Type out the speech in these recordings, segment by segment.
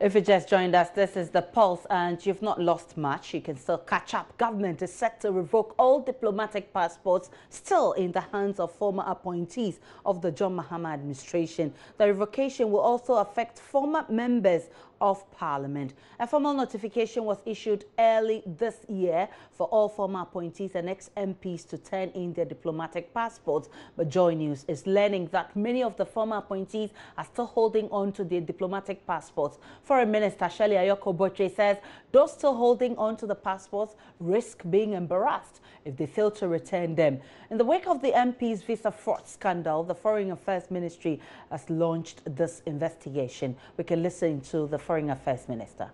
If you just joined us, this is The Pulse, and you've not lost much. You can still catch up. Government is set to revoke all diplomatic passports still in the hands of former appointees of the John Mahama administration. The revocation will also affect former members of Parliament. A formal notification was issued early this year for all former appointees and ex-MPs to turn in their diplomatic passports. But JoyNews is learning that many of the former appointees are still holding on to their diplomatic passports. Foreign Minister Shirley Ayoko Botre says those still holding on to the passports risk being embarrassed if they fail to return them. In the wake of the MP's visa fraud scandal, the Foreign Affairs Ministry has launched this investigation. We can listen to the Foreign Affairs Minister.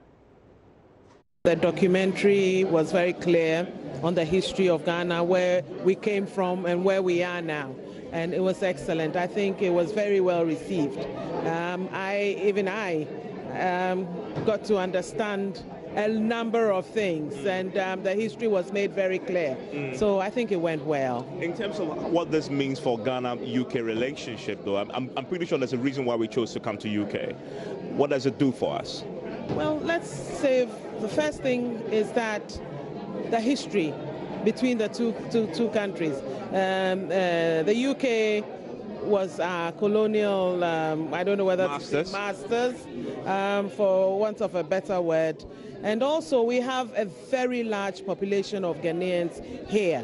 The documentary was very clear on the history of Ghana, where we came from and where we are now. And it was excellent. I think it was very well received. I got to understand a number of things, and the history was made very clear. So I think it went well. In terms of what this means for Ghana-UK relationship, though, I'm pretty sure there's a reason why we chose to come to UK. What does it do for us? Well, let's say the first thing is that the history between the two countries. The UK was our colonial, I don't know whether masters, for want of a better word. And also we have a very large population of Ghanaians here.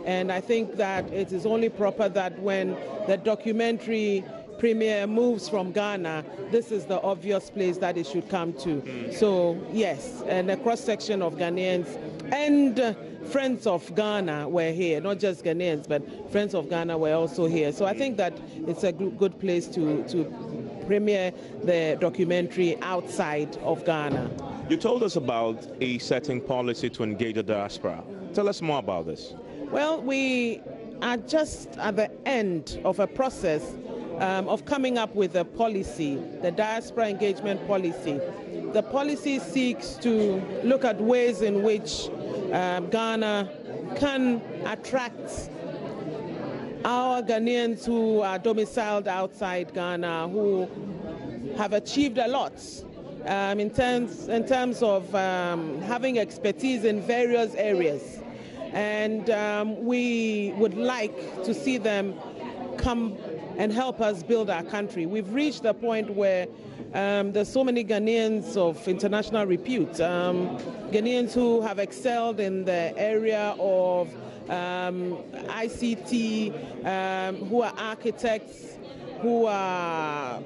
And I think that it is only proper that when the documentary premiere moves from Ghana, this is the obvious place that it should come to. So yes, and a cross-section of Ghanaians and friends of Ghana were here, not just Ghanaians, but friends of Ghana were also here. So I think that it's a good place to premiere the documentary outside of Ghana. You told us about a certain policy to engage the diaspora. Tell us more about this. Well, we are just at the end of a process of coming up with a policy, the diaspora engagement policy. The policy seeks to look at ways in which Ghana can attract our Ghanaians who are domiciled outside Ghana, who have achieved a lot in terms of having expertise in various areas. And we would like to see them come and help us build our country. We've reached the point where there's so many Ghanaians of international repute, Ghanaians who have excelled in the area of ICT, who are architects, who are,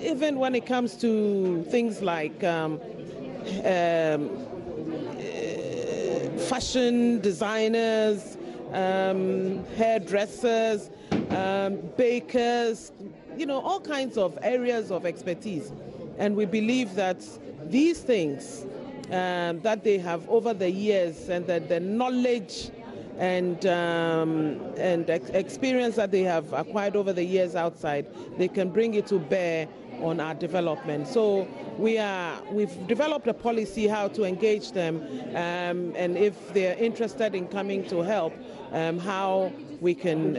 even when it comes to things like fashion designers, hairdressers, bakers, all kinds of areas of expertise. And we believe that these things that they have over the years, and that the knowledge and experience that they have acquired over the years outside, they can bring it to bear on our development. So we've developed a policy how to engage them, and if they're interested in coming to help, how we can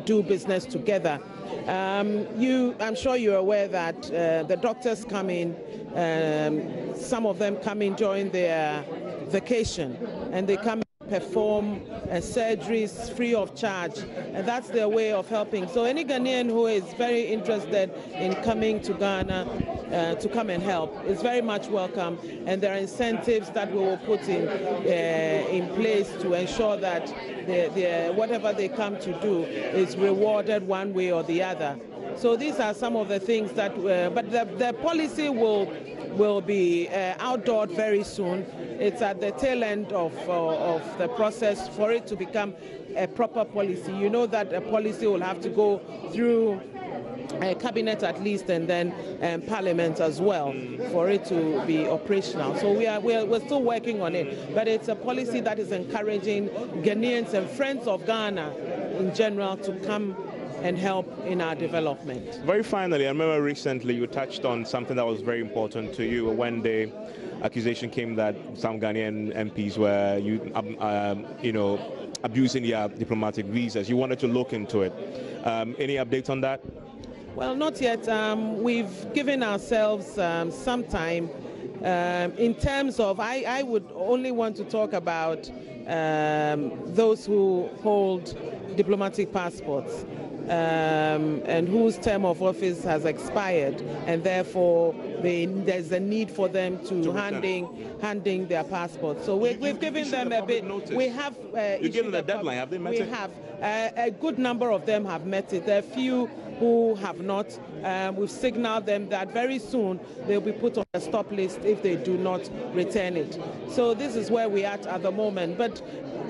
do business together. I'm sure you're aware that the doctors come in, some of them come in during their vacation, and they come perform surgeries free of charge, and that's their way of helping. So any Ghanaian who is very interested in coming to Ghana to come and help is very much welcome, and there are incentives that we will put in place to ensure that whatever they come to do is rewarded one way or the other. So these are some of the things that, but the policy will be outdoored very soon. It's at the tail end of the process for it to become a proper policy. You know that a policy will have to go through a cabinet at least, and then parliament as well, for it to be operational. So we're still working on it, but it's a policy that is encouraging Ghanaians and friends of Ghana in general to come and help in our development. Very finally, I remember recently you touched on something that was very important to you when the accusation came that some Ghanaian MPs were abusing their diplomatic visas. You wanted to look into it. Any updates on that? Well, not yet. We've given ourselves some time. In terms of, I would only want to talk about those who hold diplomatic passports and whose term of office has expired, and therefore there's a need for them to handing their passports. So we've given them a bit. Notice. We have. You gave them a deadline. Have they met it? We have. A good number of them have met it. There are few who have not. We've signaled them that very soon they'll be put on a stop list if they do not return it. So this is where we are at the moment. But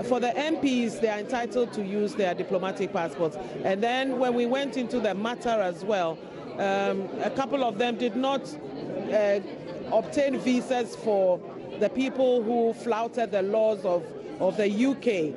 for the MPs, they are entitled to use their diplomatic passports. And then when we went into the matter as well, a couple of them did not obtain visas for the people who flouted the laws of the UK.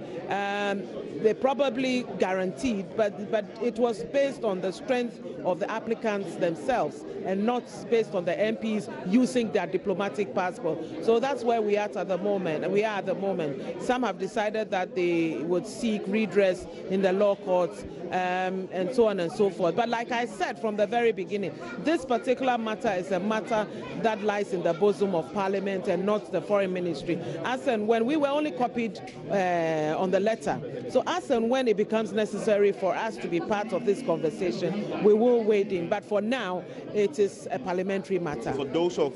They probably guaranteed, but it was based on the strength of the applicants themselves and not based on the MPs using their diplomatic passport. So that's where we are at the moment. Some have decided that they would seek redress in the law courts and so on and so forth. But like I said from the very beginning, this particular matter is a matter that lies in the bosom of Parliament and not the Foreign Ministry. As and when we were only copied on the letter. So as and when it becomes necessary for us to be part of this conversation, we will wade in. But for now, it is a parliamentary matter. For those of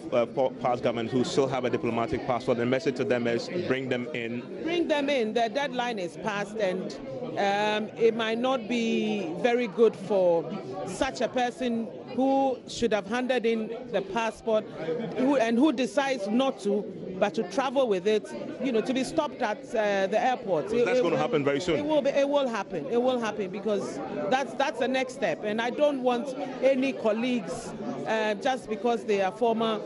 past governments who still have a diplomatic passport, the message to them is bring them in. Bring them in. The deadline is passed, and it might not be very good for such a person who should have handed in the passport and who decides not to, but to travel with it, to be stopped at the airport. That's going to happen very soon. It will happen. It will happen because that's the next step. And I don't want any colleagues, just because they are former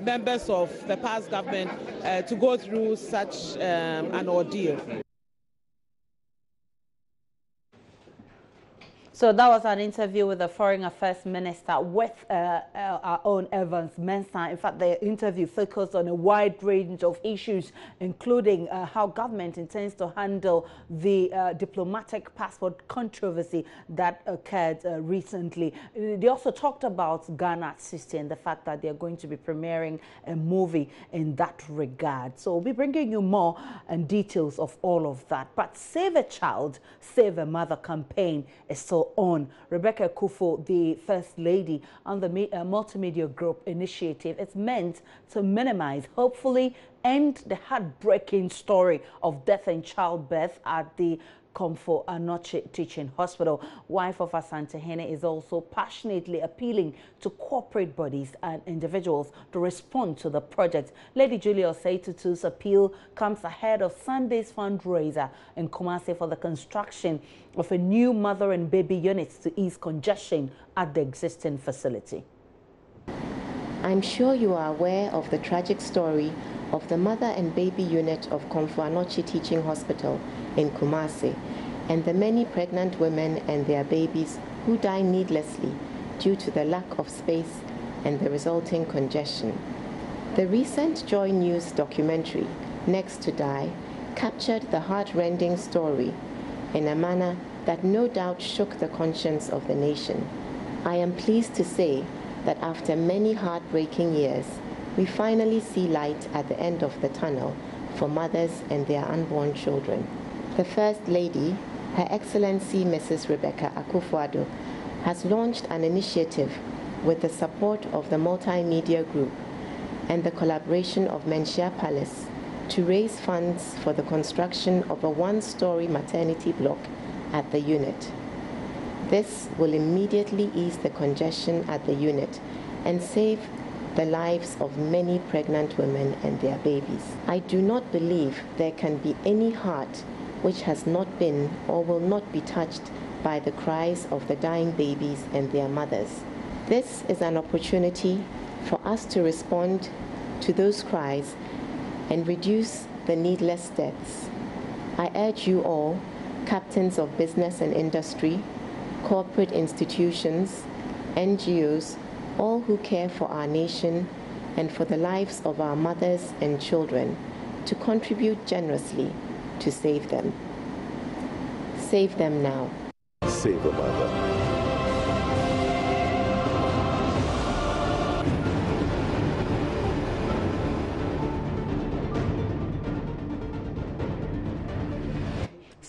members of the past government, to go through such an ordeal. So that was an interview with the Foreign Affairs Minister with our own Evans Mensah. In fact, the interview focused on a wide range of issues, including how government intends to handle the diplomatic passport controversy that occurred recently. They also talked about Ghana assisting, the fact that they're going to be premiering a movie in that regard. So we'll be bringing you more and details of all of that. But Save a Child, Save a Mother campaign is still on. Rebecca Kufo, the First Lady on the Multimedia Group initiative, is meant to minimize, hopefully end the heartbreaking story of death and childbirth at the Komfo Anoche Teaching Hospital. Wife of Asantehene is also passionately appealing to corporate bodies and individuals to respond to the project. Lady Julia Oseitutu's appeal comes ahead of Sunday's fundraiser in Kumasi for the construction of a new mother and baby units to ease congestion at the existing facility. I'm sure you are aware of the tragic story of the mother and baby unit of Komfo Anoche Teaching Hospital in Kumasi and the many pregnant women and their babies who die needlessly due to the lack of space and the resulting congestion. The recent JoyNews documentary, Next to Die, captured the heart-rending story in a manner that no doubt shook the conscience of the nation. I am pleased to say that after many heartbreaking years, we finally see light at the end of the tunnel for mothers and their unborn children. The First Lady, Her Excellency Mrs. Rebecca Akufo-Addo, has launched an initiative with the support of the Multimedia Group and the collaboration of Menchia Palace to raise funds for the construction of a one-story maternity block at the unit. This will immediately ease the congestion at the unit and save the lives of many pregnant women and their babies. I do not believe there can be any heart which has not been or will not be touched by the cries of the dying babies and their mothers. This is an opportunity for us to respond to those cries and reduce the needless deaths. I urge you all, captains of business and industry, corporate institutions, NGOs, all who care for our nation and for the lives of our mothers and children, to contribute generously to save them. Save them now. Save a mother.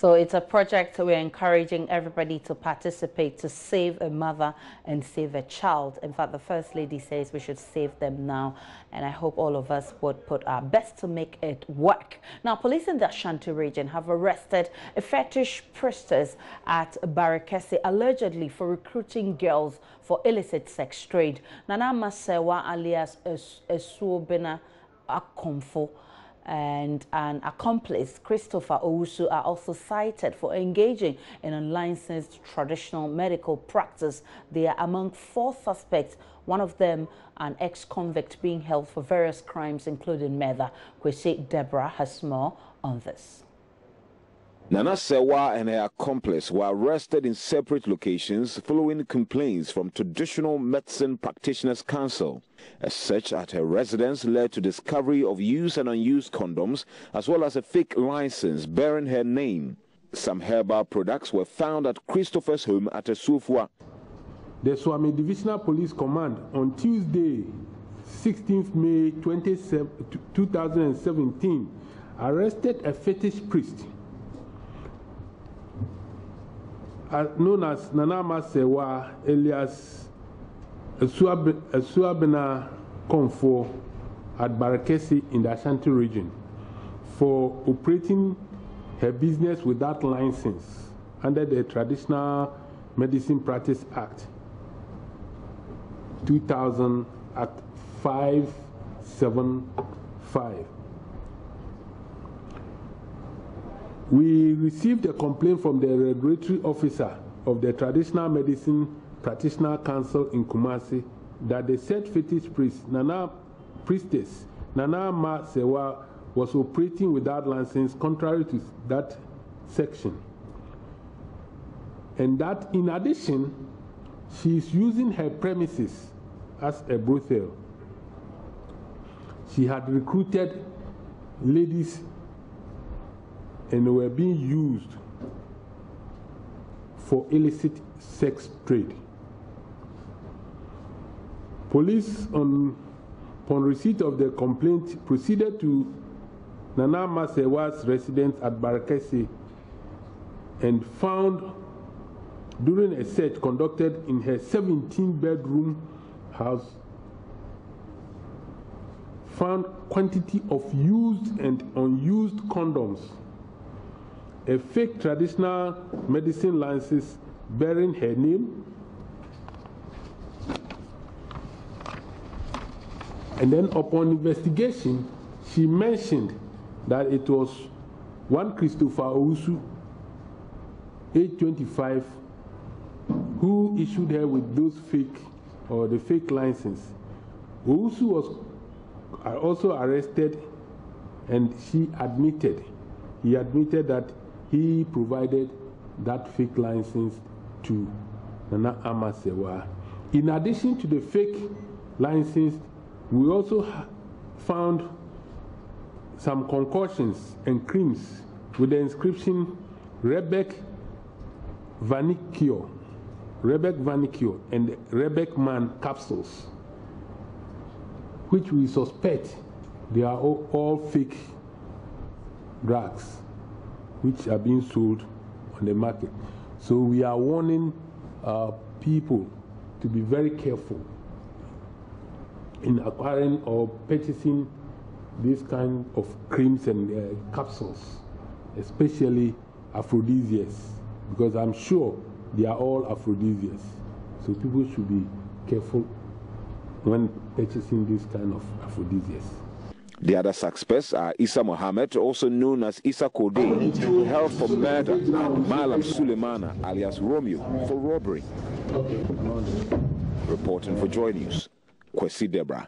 So it's a project we're encouraging everybody to participate to save a mother and save a child. In fact, the First Lady says we should save them now, and I hope all of us would put our best to make it work. Now, police in the Ashanti region have arrested a fetish priestess at Barakesi allegedly for recruiting girls for illicit sex trade. Nana Masewa alias Esuobena Akomfo and an accomplice, Christopher Owusu, are also cited for engaging in unlicensed traditional medical practice. They are among 4 suspects, one of them an ex-convict being held for various crimes, including murder. Kwesi Deborah has more on this. Nana Sewa and her accomplice were arrested in separate locations following complaints from Traditional Medicine Practitioners Council. A search at her residence led to discovery of used and unused condoms, as well as a fake license bearing her name. Some herbal products were found at Christopher's home at Esufua. The Swami Divisional Police Command on Tuesday, 16th May 2017, arrested a fetish priest known as Nana Masewa alias Esuabena Konfo at Barakesi in the Ashanti region for operating her business without license under the Traditional Medicine Practice Act 2000 Act 575. We received a complaint from the regulatory officer of the Traditional Medicine Practitioner Council in Kumasi that the said fetish priestess Nana Masewa was operating without license contrary to that section, and that in addition she is using her premises as a brothel. She had recruited ladies and were being used for illicit sex trade. Police, upon receipt of the complaint, proceeded to Nana Masewa's residence at Barakesi and found, during a search conducted in her 17-bedroom house, found quantity of used and unused condoms, a fake traditional medicine license bearing her name, and then upon investigation, she mentioned that it was one Christopher Owusu, age 25, who issued her with those the fake license. Owusu was also arrested, and he admitted that he provided that fake license to Nana Masewa. In addition to the fake license, we also found some concoctions and creams with the inscription Rebek Vanicure and Rebek Man capsules, which we suspect they are all fake drugs which are being sold on the market. So we are warning people to be very careful in acquiring or purchasing this kind of creams and capsules, especially aphrodisiacs, because I'm sure they are all aphrodisiacs. So people should be careful when purchasing this kind of aphrodisiacs. The other suspects are Isa Mohammed, also known as Isa Kode, held for murder, Malam Suleimana, alias Romeo, for robbery. Reporting for JoyNews, Kwesi Deborah.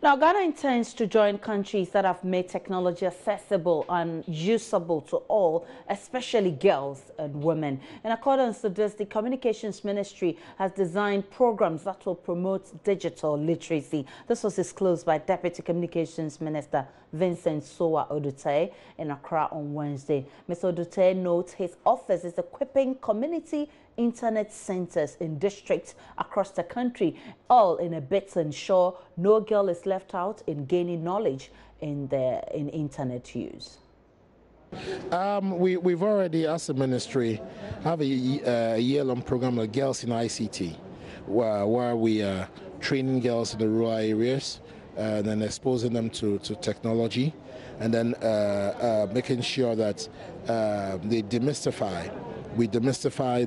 Now, Ghana intends to join countries that have made technology accessible and usable to all, especially girls and women. In accordance to this, the Communications Ministry has designed programs that will promote digital literacy. This was disclosed by Deputy Communications Minister Vincent Sowa Odute in Accra on Wednesday. Mr. Odute notes his office is equipping community internet centers in districts across the country, all in a bid to ensure no girl is left out in gaining knowledge in internet use. We've already, as a ministry, have a year-long program of Girls in ICT, where we are training girls in the rural areas, then exposing them to technology, and then making sure that they demystify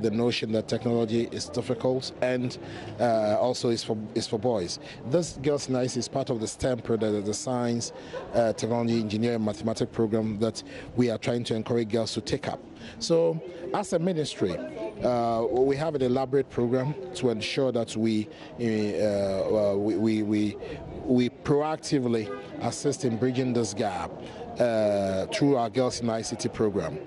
the notion that technology is difficult and also is for boys. This Girls in ICT is part of the STEM program, the science, technology, engineering, mathematics program that we are trying to encourage girls to take up. So, as a ministry, we have an elaborate program to ensure that we proactively assist in bridging this gap through our Girls in ICT program.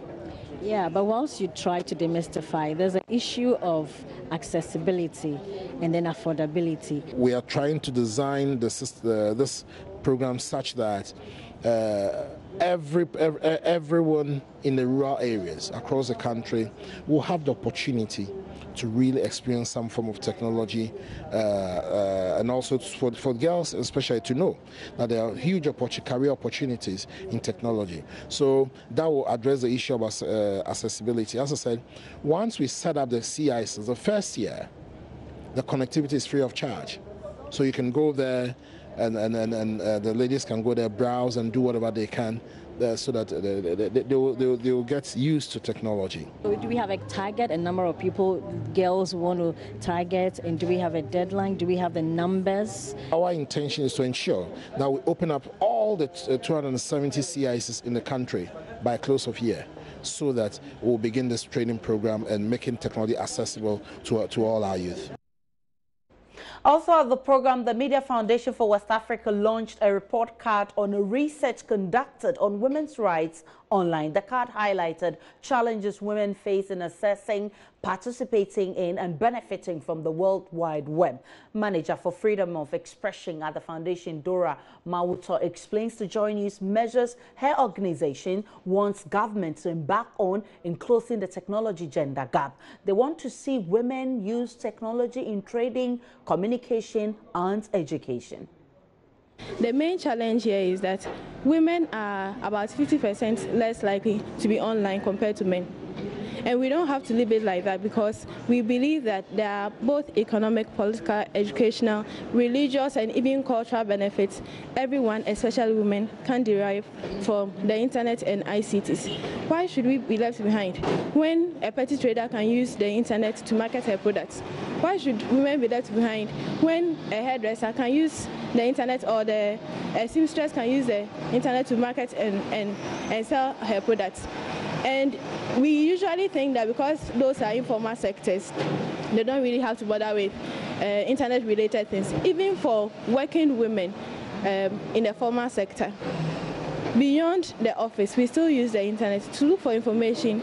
Yeah, but once you try to demystify, there's an issue of accessibility and then affordability. We are trying to design this program such that everyone in the rural areas across the country will have the opportunity to really experience some form of technology, and also for girls especially to know that there are huge career opportunities in technology. So that will address the issue of accessibility. As I said, once we set up the CIs, the first year, the connectivity is free of charge. So you can go there and the ladies can go there, browse and do whatever they can so that they will get used to technology. So do we have a target, a number of people girls want to target, and do we have a deadline? Do we have the numbers? Our intention is to ensure that we open up all the 270 CIs in the country by close of year, so that we'll begin this training program and making technology accessible to all our youth. Also at the program, the Media Foundation for West Africa launched a report card on a research conducted on women's rights online. The card highlighted challenges women face in assessing, participating in and benefiting from the World Wide Web. Manager for Freedom of Expression at the foundation, Dora Mawuto, explains to JoyNews measures her organization wants government to embark on in closing the technology gender gap. They want to see women use technology in trading, communication and education. The main challenge here is that women are about 50% less likely to be online compared to men. And we don't have to leave it like that, because we believe that there are both economic, political, educational, religious, and even cultural benefits everyone, especially women, can derive from the internet and ICTs. Why should we be left behind? When a petty trader can use the internet to market her products, why should women be left behind when a hairdresser can use the internet, or a seamstress can use the internet to market and sell her products? And we usually think that because those are informal sectors, they don't really have to bother with internet-related things. Even for working women in the formal sector, beyond the office, we still use the internet to look for information,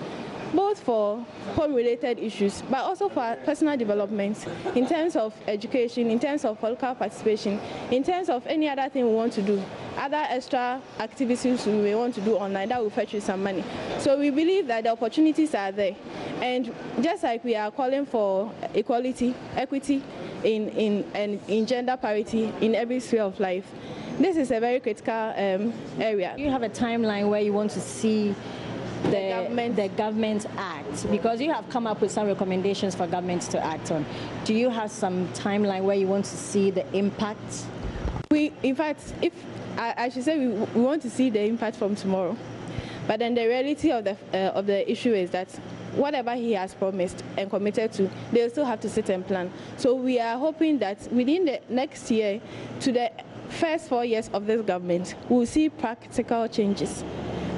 both for home-related issues, but also for personal development, in terms of education, in terms of political participation, in terms of any other thing we want to do, other extra activities we may want to do online that will fetch you some money. So we believe that the opportunities are there. And just like we are calling for equality, equity in gender parity in every sphere of life, this is a very critical area. You have a timeline where you want to see the government act, because you have come up with some recommendations for governments to act on. Do you have some timeline where you want to see the impact? In fact, if I should say we want to see the impact from tomorrow, but then the reality of the issue is that whatever he has promised and committed to, they'll still have to sit and plan. So we are hoping that within the next year to the first 4 years of this government, we'll see practical changes,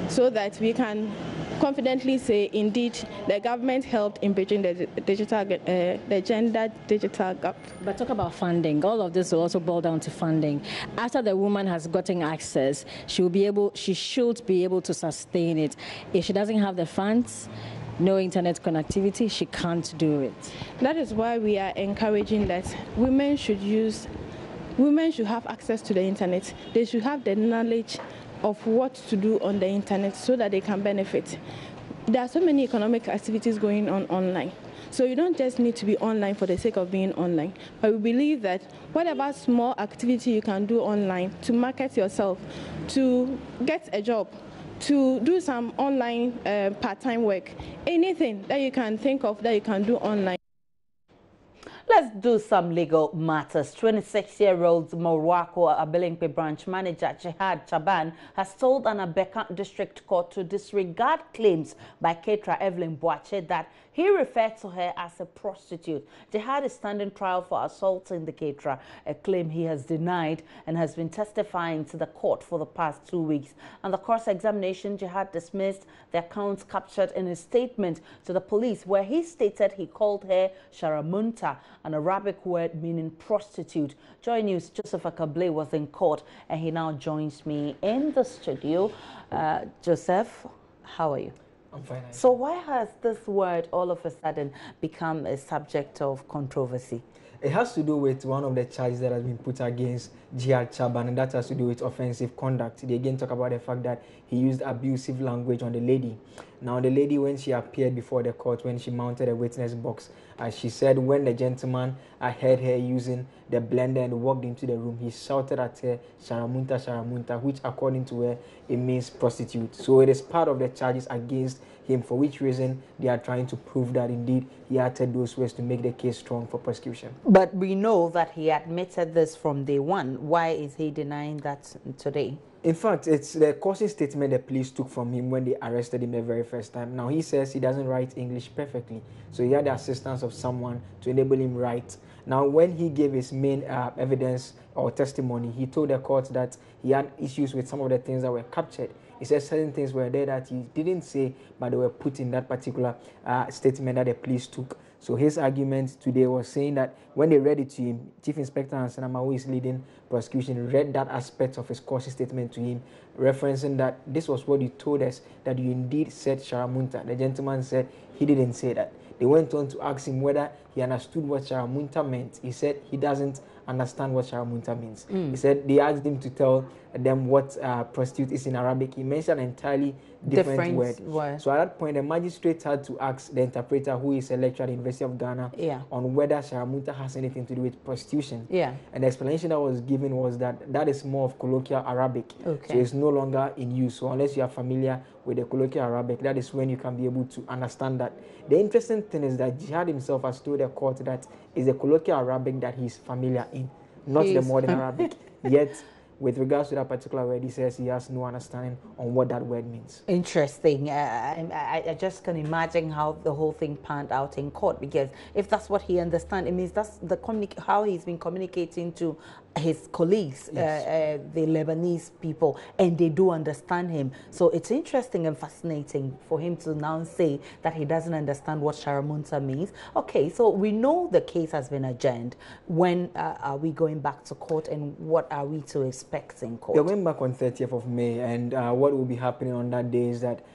so that we can confidently say, indeed, the government helped in bridging the gender digital gap. But talk about funding. All of this will also boil down to funding. After the woman has gotten access, she should be able to sustain it. If she doesn't have the funds, no internet connectivity, she can't do it. That is why we are encouraging that women should have access to the internet. They should have the knowledge of what to do on the internet so that they can benefit. There are so many economic activities going on online. So you don't just need to be online for the sake of being online. But we believe that whatever small activity you can do online to market yourself, to get a job, to do some online part-time work, anything that you can think of that you can do online. Let's do some legal matters. 26-year-old Marwako Abilingpe branch manager Jihad Chabaan has told an Abeka district court to disregard claims by caterer Evelyn that he referred to her as a prostitute. Jihad is standing trial for assaulting the caterer, a claim he has denied and has been testifying to the court for the past 2 weeks. And the cross-examination, Jihad dismissed the accounts captured in his statement to the police, where he stated he called her Sharamunta, an Arabic word meaning prostitute. JoyNews' Joseph Akable was in court and he now joins me in the studio. Joseph, how are you? I'm fine. So why has this word all of a sudden become a subject of controversy? It has to do with one of the charges that has been put against Jihad Chabaan, and that has to do with offensive conduct. They again talk about the fact that he used abusive language on the lady. Now, the lady, when she appeared before the court, when she mounted a witness box, she said when the gentleman heard her using the blender and walked into the room, he shouted at her, Sharamunta, Sharamunta, which according to her, it means prostitute. So it is part of the charges against him, for which reason they are trying to prove that indeed he uttered those words to make the case strong for prosecution. But we know that he admitted this from day one. Why is he denying that today? In fact, it's the caution statement the police took from him when they arrested him the very first time. Now, he says he doesn't write English perfectly, so he had the assistance of someone to enable him write. Now, when he gave his main evidence or testimony, he told the court that he had issues with some of the things that were captured. He said certain things were there that he didn't say, but they were put in that particular statement that the police took. So his argument today was saying that when they read it to him, Chief Inspector Hansenama, who is leading prosecution, read that aspect of his caution statement to him, referencing that this was what you told us, that you indeed said Sharamunta. The gentleman said he didn't say that. They went on to ask him whether he understood what Sharamunta meant. He said he doesn't understand what Sharamunta means. He said they asked him to tell them what prostitute is in Arabic. He mentioned an entirely different word. So at that point, the magistrate had to ask the interpreter, who is a lecturer at the University of Ghana, on whether Sharamunta has anything to do with prostitution. And the explanation that was given was that that is more of colloquial Arabic. So it's no longer in use. So unless you are familiar with the colloquial Arabic, that is when you can be able to understand that. The interesting thing is that Jihad himself has told the court that it's the colloquial Arabic that he's familiar in, not the modern Arabic. Yet, with regards to that particular word, he says he has no understanding on what that word means. Interesting. I just can imagine how the whole thing panned out in court, because if that's what he understands, it means that's the how he's been communicating to his colleagues, the Lebanese people, and they do understand him. So it's interesting and fascinating for him to now say that he doesn't understand what Sharamunta means. Okay, so we know the case has been adjourned. When are we going back to court, and what are we to expect in court? We're going back on 30th of May, and what will be happening on that day is that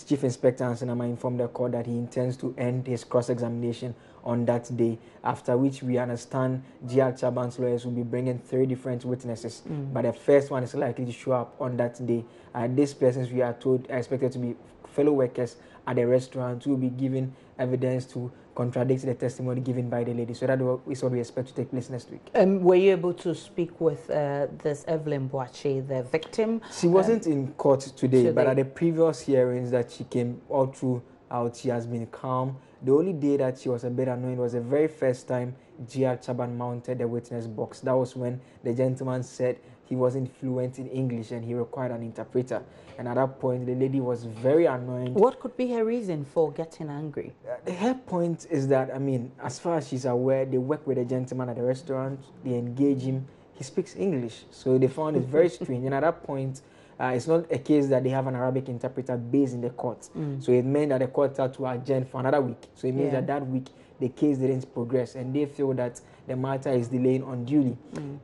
Chief Inspector Hansenama informed the court that he intends to end his cross-examination on that day, after which we understand Jihad Chabaan's lawyers will be bringing 3 different witnesses. But the first one is likely to show up on that day. These persons, we are told, are expected to be fellow workers at the restaurant who will be giving evidence to contradict the testimony given by the lady. So that is what we expect to take place next week. Were you able to speak with this Evelyn, the victim? She wasn't in court today, but at the previous hearings that she came all throughout, she has been calm. The only day that she was a bit annoying was the very first time Jihad Chabaan mounted the witness box. That was when the gentleman said he wasn't fluent in English and he required an interpreter. And at that point, the lady was very annoying. What could be her reason for getting angry? Her point is that, I mean, as far as she's aware, they work with a gentleman at the restaurant, they engage him, he speaks English. So they found it very strange. And at that point, it's not a case that they have an Arabic interpreter based in the court. So it meant that the court had to adjourn for another week. So it means that that week, the case didn't progress. And they feel that the matter is delaying unduly.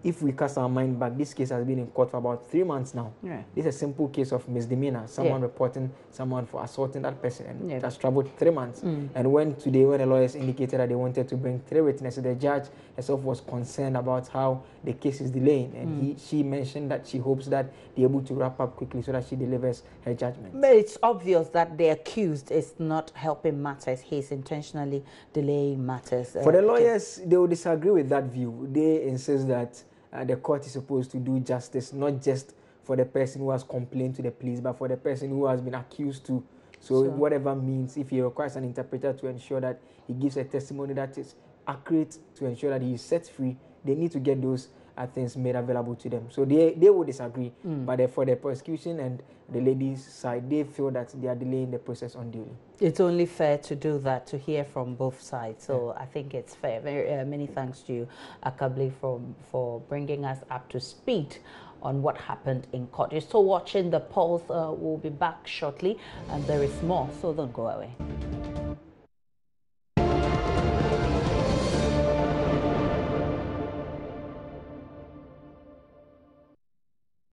If we cast our mind back, this case has been in court for about 3 months now. This is a simple case of misdemeanor, someone reporting someone for assaulting that person, and it has traveled 3 months. And when today, when the lawyers indicated that they wanted to bring 3 witnesses, the judge herself was concerned about how the case is delaying, and she mentioned that she hopes that they're able to wrap up quickly so that she delivers her judgment. But it's obvious that the accused is not helping matters. He's intentionally delaying matters. For the lawyers, they will disagree with that view. They insist that the court is supposed to do justice, not just for the person who has complained to the police, but for the person who has been accused too. So whatever means, if he requires an interpreter to ensure that he gives a testimony that is accurate, to ensure that he is set free, they need to get those things made available to them. So they will disagree, but for the prosecution and the ladies' side, they feel that they are delaying the process unduly. It's only fair to do that, to hear from both sides. So I think it's fair. Many thanks to you, Akabli, for bringing us up to speed on what happened in court. You're still watching The Pulse. We'll be back shortly, and there is more, so don't go away.